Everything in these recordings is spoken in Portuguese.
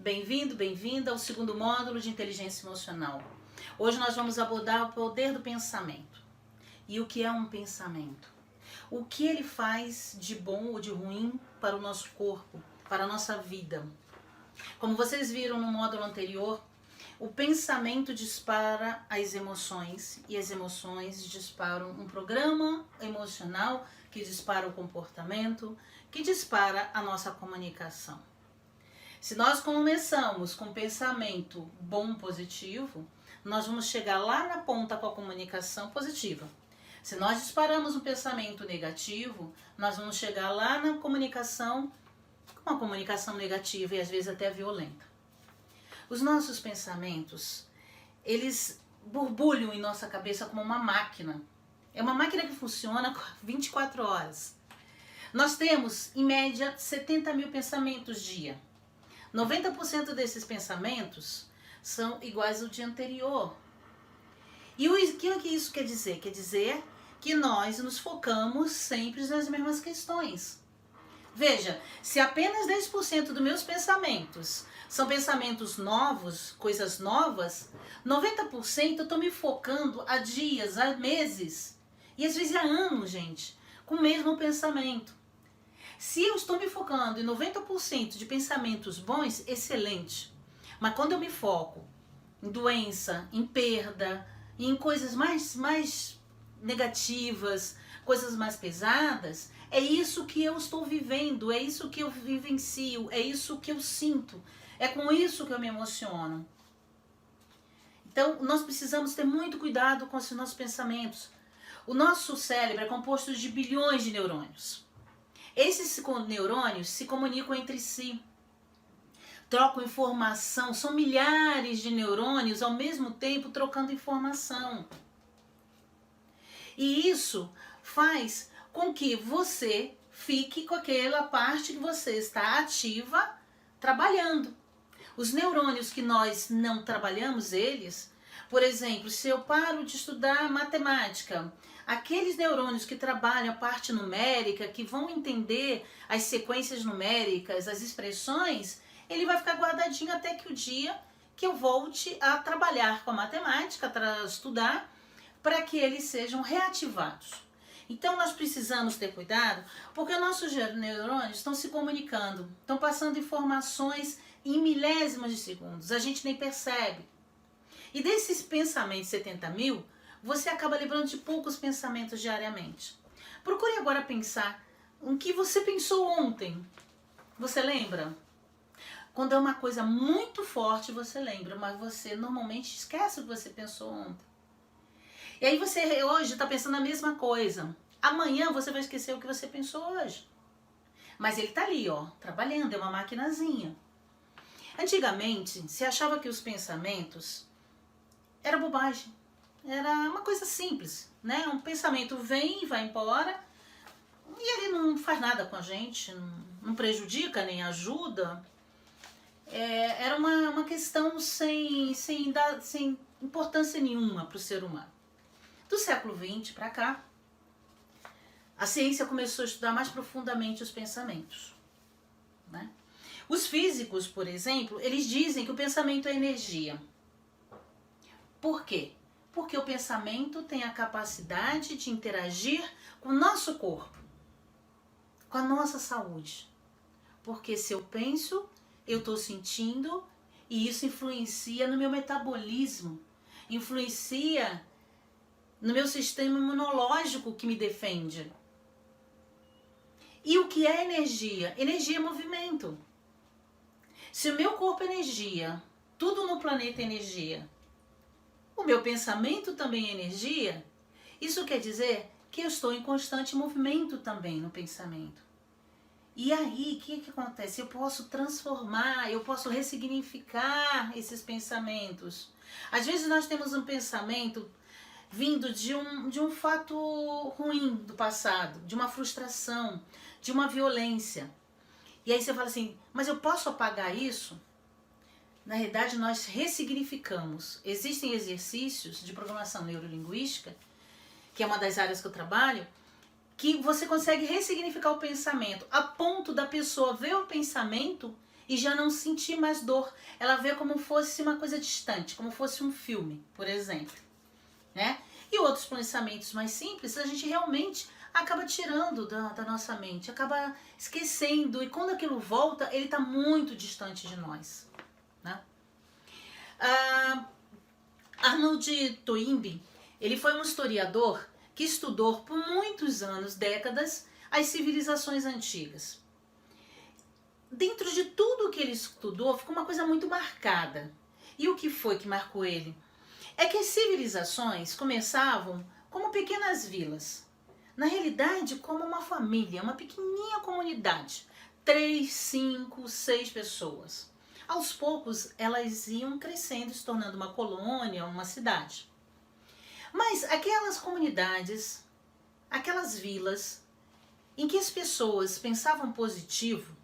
Bem-vindo, bem-vinda ao segundo módulo de inteligência emocional. Hoje nós vamos abordar o poder do pensamento. E o que é um pensamento? O que ele faz de bom ou de ruim para o nosso corpo, para a nossa vida? Como vocês viram no módulo anterior, o pensamento dispara as emoções e as emoções disparam um programa emocional que dispara o comportamento, que dispara a nossa comunicação. Se nós começamos com um pensamento bom, positivo, nós vamos chegar lá na ponta com a comunicação positiva. Se nós disparamos um pensamento negativo, nós vamos chegar lá na comunicação com uma comunicação negativa e às vezes até violenta. Os nossos pensamentos, eles borbulham em nossa cabeça como uma máquina. É uma máquina que funciona 24 horas. Nós temos, em média, 70 mil pensamentos dia. 90% desses pensamentos são iguais ao dia anterior. E o que isso quer dizer? Quer dizer que nós nos focamos sempre nas mesmas questões. Veja, se apenas 10% dos meus pensamentos são pensamentos novos, coisas novas, 90% eu estou me focando há dias, há meses e às vezes há anos, gente, com o mesmo pensamento. Se eu estou me focando em 90% de pensamentos bons, excelente. Mas quando eu me foco em doença, em perda, em coisas mais negativas, coisas mais pesadas, é isso que eu estou vivendo, é isso que eu vivencio, é isso que eu sinto, é com isso que eu me emociono. Então, nós precisamos ter muito cuidado com os nossos pensamentos. O nosso cérebro é composto de bilhões de neurônios. Esses neurônios se comunicam entre si, trocam informação, são milhares de neurônios ao mesmo tempo trocando informação. E isso faz com que você fique com aquela parte que você está ativa trabalhando. Os neurônios que nós não trabalhamos, eles, por exemplo, se eu paro de estudar matemática, aqueles neurônios que trabalham a parte numérica, que vão entender as sequências numéricas, as expressões, ele vai ficar guardadinho até que o dia que eu volte a trabalhar com a matemática, a estudar, para que eles sejam reativados. Então nós precisamos ter cuidado, porque nossos neurônios estão se comunicando, estão passando informações em milésimos de segundos, a gente nem percebe. E desses pensamentos 70 mil, você acaba lembrando de poucos pensamentos diariamente. Procure agora pensar o que você pensou ontem. Você lembra? Quando é uma coisa muito forte, você lembra, mas você normalmente esquece o que você pensou ontem. E aí você hoje está pensando a mesma coisa. Amanhã você vai esquecer o que você pensou hoje. Mas ele está ali, ó, trabalhando, é uma maquinazinha. Antigamente, se achava que os pensamentos era bobagem. Era uma coisa simples, né? Um pensamento vem e vai embora e ele não faz nada com a gente, não prejudica nem ajuda. Era uma questão sem importância nenhuma para o ser humano. Do século XX para cá, a ciência começou a estudar mais profundamente os pensamentos, né? Os físicos, por exemplo, eles dizem que o pensamento é energia. Por quê? Porque o pensamento tem a capacidade de interagir com o nosso corpo, com a nossa saúde. Porque se eu penso, eu estou sentindo e isso influencia no meu metabolismo, influencia no meu sistema imunológico que me defende. E o que é energia? Energia é movimento. Se o meu corpo é energia, tudo no planeta é energia, o meu pensamento também é energia, isso quer dizer que eu estou em constante movimento também no pensamento. E aí, o que acontece? Eu posso transformar, eu posso ressignificar esses pensamentos. Às vezes nós temos um pensamento vindo de um fato ruim do passado, de uma frustração, de uma violência. E aí você fala assim, mas eu posso apagar isso? Na realidade, nós ressignificamos. Existem exercícios de programação neurolinguística, que é uma das áreas que eu trabalho, que você consegue ressignificar o pensamento, a ponto da pessoa ver o pensamento e já não sentir mais dor. Ela vê como fosse uma coisa distante, como fosse um filme, por exemplo, né? E outros pensamentos mais simples, a gente realmente acaba tirando da nossa mente, acaba esquecendo, e quando aquilo volta, ele está muito distante de nós, né? Arnold Toynbee, ele foi um historiador que estudou por muitos anos, décadas, as civilizações antigas. Dentro de tudo que ele estudou, ficou uma coisa muito marcada. E o que foi que marcou ele? É que as civilizações começavam como pequenas vilas. Na realidade, como uma família, uma pequenininha comunidade. 3, 5, 6 pessoas. Aos poucos, elas iam crescendo, se tornando uma colônia, uma cidade. Mas aquelas comunidades, aquelas vilas, em que as pessoas pensavam positivo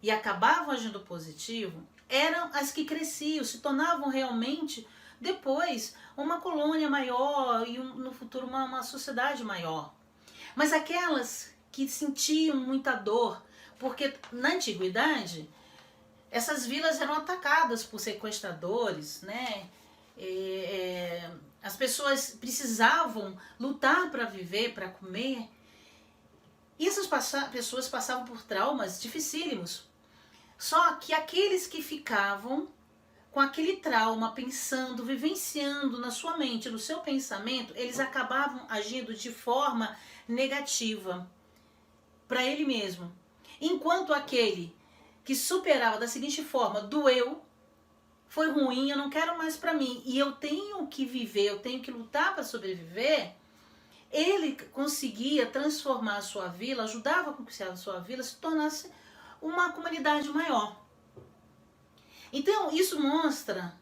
e acabavam agindo positivo, eram as que cresciam, se tornavam realmente, depois, uma colônia maior e no futuro uma sociedade maior. Mas aquelas que sentiam muita dor, porque na antiguidade, essas vilas eram atacadas por sequestradores, né? As pessoas precisavam lutar para viver, para comer. E essas pessoas passavam por traumas dificílimos. Só que aqueles que ficavam com aquele trauma, pensando, vivenciando na sua mente, no seu pensamento, eles acabavam agindo de forma negativa para ele mesmo. Enquanto aquele que superava da seguinte forma: doeu, foi ruim, eu não quero mais para mim e eu tenho que viver, eu tenho que lutar para sobreviver, ele conseguia transformar a sua vila, ajudava com que a sua vila se tornasse uma comunidade maior. Então isso mostra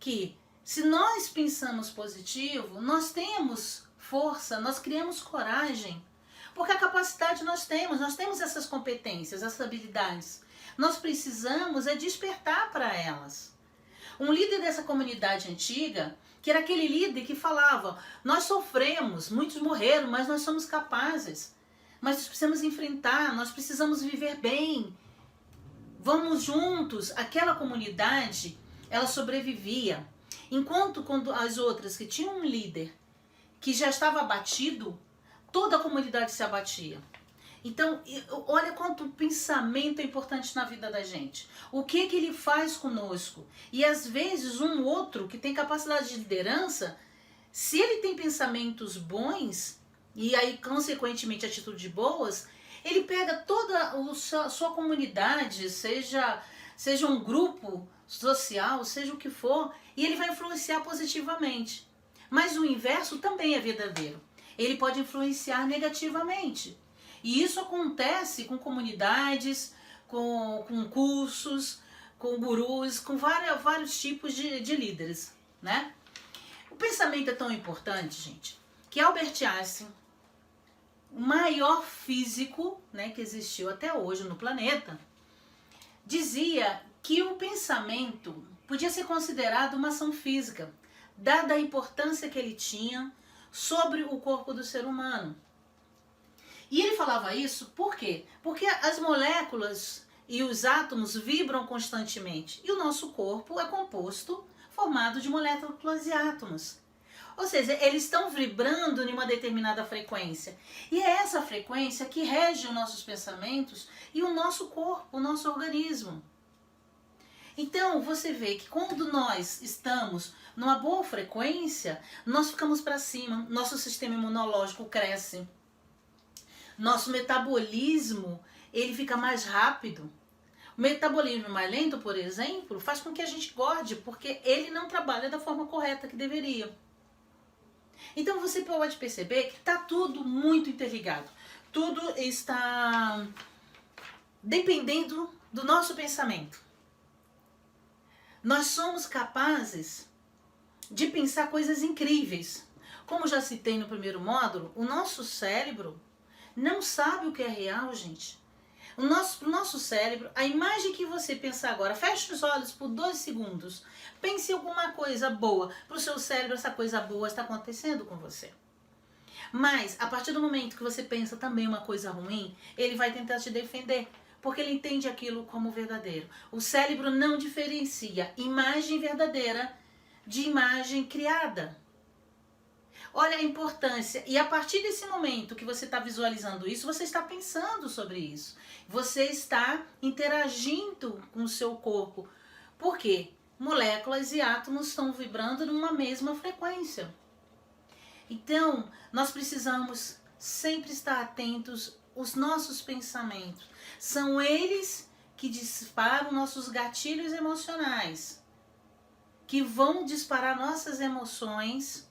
que se nós pensamos positivo, nós temos força, nós criamos coragem, porque a capacidade nós temos essas competências, essas habilidades. Nós precisamos é despertar para elas. Um líder dessa comunidade antiga, que era aquele líder que falava: nós sofremos, muitos morreram, mas nós somos capazes. Mas nós precisamos enfrentar, nós precisamos viver bem. Vamos juntos. Aquela comunidade, ela sobrevivia. Enquanto quando as outras que tinham um líder que já estava abatido, toda a comunidade se abatia. Então, olha quanto o pensamento é importante na vida da gente. O que ele faz conosco? E às vezes um outro que tem capacidade de liderança, se ele tem pensamentos bons, e aí consequentemente atitudes boas, ele pega toda a sua comunidade, seja um grupo social, seja o que for, e ele vai influenciar positivamente. Mas o inverso também é verdadeiro. Ele pode influenciar negativamente. E isso acontece com comunidades, com cursos, com gurus, com vários tipos de líderes, né? O pensamento é tão importante, gente, que Albert Einstein, o maior físico, né, que existiu até hoje no planeta, dizia que o pensamento podia ser considerado uma ação física, dada a importância que ele tinha sobre o corpo do ser humano. E ele falava isso por quê? Porque as moléculas e os átomos vibram constantemente. E o nosso corpo é formado de moléculas e átomos. Ou seja, eles estão vibrando em uma determinada frequência. E é essa frequência que rege os nossos pensamentos e o nosso corpo, o nosso organismo. Então, você vê que quando nós estamos numa boa frequência, nós ficamos para cima, nosso sistema imunológico cresce. Nosso metabolismo, ele fica mais rápido. O metabolismo mais lento, por exemplo, faz com que a gente engorde, porque ele não trabalha da forma correta que deveria. Então você pode perceber que está tudo muito interligado. Tudo está dependendo do nosso pensamento. Nós somos capazes de pensar coisas incríveis. Como já citei no primeiro módulo, o nosso cérebro não sabe o que é real, gente. O nosso cérebro, a imagem que você pensar agora, feche os olhos por 2 segundos, pense em alguma coisa boa. Para o seu cérebro, essa coisa boa está acontecendo com você. Mas, a partir do momento que você pensa também uma coisa ruim, ele vai tentar te defender. porque ele entende aquilo como verdadeiro. O cérebro não diferencia imagem verdadeira de imagem criada. Olha a importância. E a partir desse momento que você está visualizando isso, você está pensando sobre isso. Você está interagindo com o seu corpo. Por quê? Moléculas e átomos estão vibrando numa mesma frequência. Então, nós precisamos sempre estar atentos aos nossos pensamentos. São eles que disparam nossos gatilhos emocionais, que vão disparar nossas emoções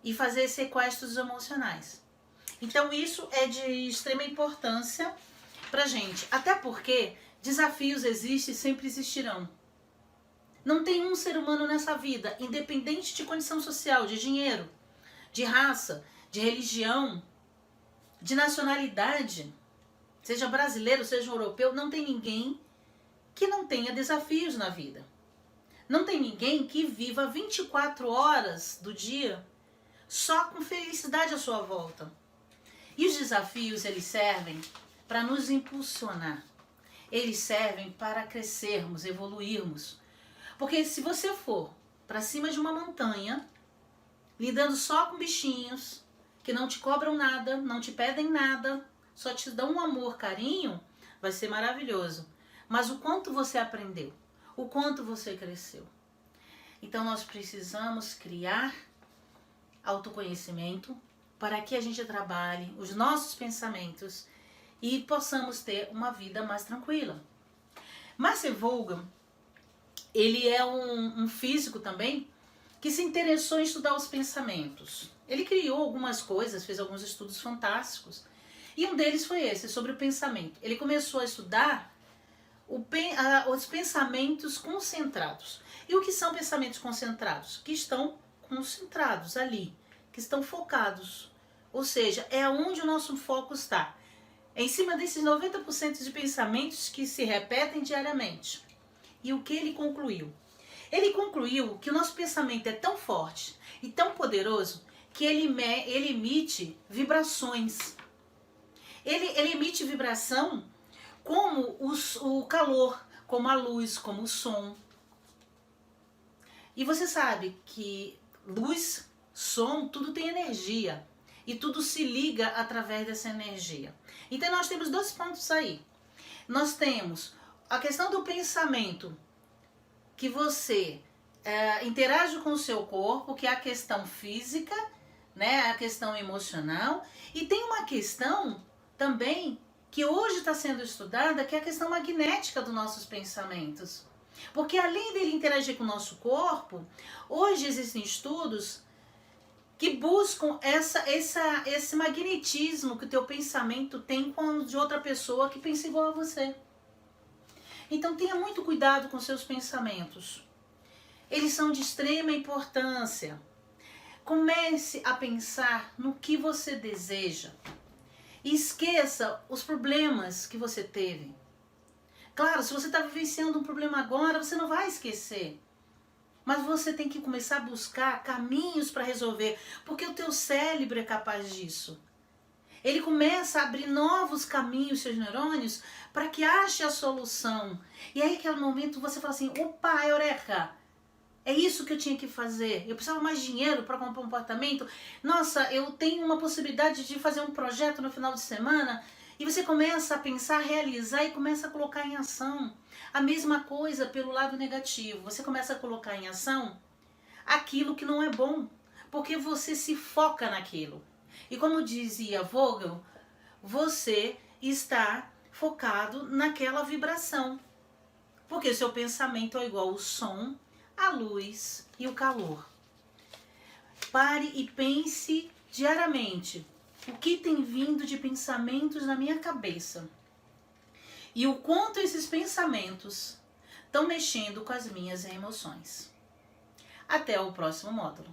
e fazer sequestros emocionais. Então isso é de extrema importância pra gente. Até porque desafios existem e sempre existirão. Não tem um ser humano nessa vida, independente de condição social, de dinheiro, de raça, de religião, de nacionalidade, seja brasileiro, seja europeu, não tem ninguém que não tenha desafios na vida. Não tem ninguém que viva 24 horas do dia só com felicidade à sua volta. E os desafios, eles servem para nos impulsionar. Eles servem para crescermos, evoluirmos. Porque se você for para cima de uma montanha, lidando só com bichinhos, que não te cobram nada, não te pedem nada, só te dão um amor, carinho, vai ser maravilhoso. Mas o quanto você aprendeu, o quanto você cresceu. Então nós precisamos criar autoconhecimento para que a gente trabalhe os nossos pensamentos e possamos ter uma vida mais tranquila. Marcel Vogel, ele é um físico também que se interessou em estudar os pensamentos. Ele criou algumas coisas, fez alguns estudos fantásticos. E um deles foi esse, sobre o pensamento. Ele começou a estudar os pensamentos concentrados. E o que são pensamentos concentrados? Que estão concentrados ali, que estão focados. Ou seja, é onde o nosso foco está. É em cima desses 90% de pensamentos que se repetem diariamente. E o que ele concluiu? Ele concluiu que o nosso pensamento é tão forte e tão poderoso que ele emite vibrações. Ele emite vibração como o calor, como a luz, como o som. E você sabe que luz, som, tudo tem energia. E tudo se liga através dessa energia. Então nós temos dois pontos aí. Nós temos a questão do pensamento, que você interage com o seu corpo, que é a questão física, né, a questão emocional. E tem uma questão também que hoje está sendo estudada, que é a questão magnética dos nossos pensamentos. Porque além dele interagir com o nosso corpo, hoje existem estudos que buscam esse magnetismo que o teu pensamento tem com o de outra pessoa que pensa igual a você. Então tenha muito cuidado com seus pensamentos. Eles são de extrema importância. Comece a pensar no que você deseja. E esqueça os problemas que você teve. Claro, se você está vivenciando um problema agora, você não vai esquecer. Mas você tem que começar a buscar caminhos para resolver, porque o teu cérebro é capaz disso. Ele começa a abrir novos caminhos, seus neurônios, para que ache a solução. E aí, naquele momento, você fala assim, opa, eureka, é isso que eu tinha que fazer. Eu precisava mais dinheiro para comprar um apartamento. Nossa, eu tenho uma possibilidade de fazer um projeto no final de semana. E você começa a pensar, realizar e começa a colocar em ação. A mesma coisa pelo lado negativo. Você começa a colocar em ação aquilo que não é bom, porque você se foca naquilo. E como dizia Vogel, você está focado naquela vibração. Porque o seu pensamento é igual ao som, a luz e o calor. Pare e pense diariamente. O que tem vindo de pensamentos na minha cabeça? E o quanto esses pensamentos estão mexendo com as minhas emoções. Até o próximo módulo.